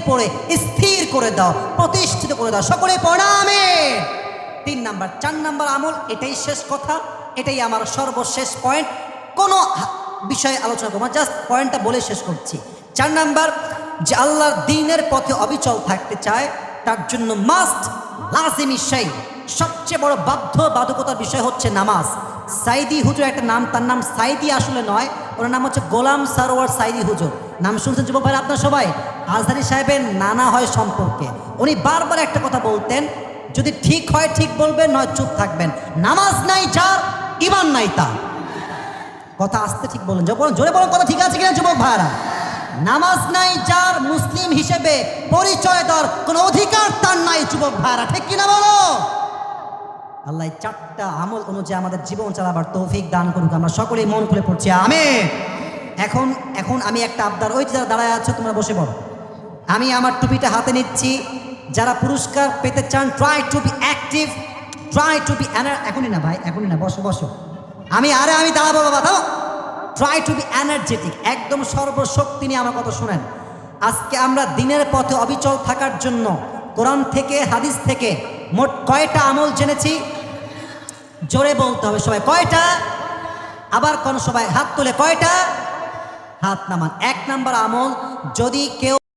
পড়ে স্থির করে দাও, প্রতিষ্ঠিত করে দাও। সকলে প্রণামে। 3 নাম্বার 4 নাম্বার আমল, এটাই শেষ কথা, এটাই আমার সর্বশেষ পয়েন্ট। কোনো বিষয়ে আলোচনা করবো, জাস্ট পয়েন্টটা বলে শেষ করছি। 4 নাম্বার, যে আল্লাহর দ্বীনের পথে অবিচল থাকতে চায় তার জন্য মাস্ট লাজিমি শাই, সবচেয়ে বড় বাধ্যকতার বিষয় হচ্ছে নামাজ। সাইদি হুজুর একটা নাম, তার নাম সাইদি আসলে নয়, ওনার নাম হচ্ছে গোলাম সারোয়ার সাইদি হুজুর। নাম শুনছেন যুবক ভাই আপনার সবাই? আজহারি সাহেবের নানা হয় সম্পর্কে। উনি বারবার একটা কথা বলতেন, যদি ঠিক হয় ঠিক বলবেন, নয় চুপ থাকবেন। নামাজ নাই যার, ঈমান নাই তার। কথা আসতে ঠিক বলেন, জোরে বলেন, কথা ঠিক আছে কিনা যুবক ভাইরা? নামাজ নাই যার, মুসলিম হিসেবে পরিচয় দেওয়ার কোনো অধিকার তার নাই যুবক ভাইরা, ঠিক কিনা বলো? আল্লাহ 4টা আমল অনুযায়ী আমাদের জীবন চালাবার তৌফিক দান করুক। আমরা সকলেই মন খুলে পড়ছি আমিন। এখন আমি একটা আবদার, ওই যারা দাঁড়ায় আছো তোমরা বসে পড়ো। আমি আমার টুপিটা হাতে নিচ্ছি। যারা পুরস্কার পেতে চান, try to be active, try to be এখনই না ভাই, এখনই না, বসো বসো। আমি দাঁড়াবো বাবা, দাও। ট্রাই টু বি এনার্জেটিক, একদম সর্বশক্তি নিয়ে আমার কথা শুনেন। আজকে আমরা দিনের পথে অবিচল থাকার জন্য কোরআন থেকে, হাদিস থেকে মোট কয়টা আমল জেনেছি? জোরে বলতে হবে সবাই, কয়টা? আবার কোন সবাই হাত তুলে কয়টা? হাত নামান। 1 নাম্বার আমল, যদি কেউ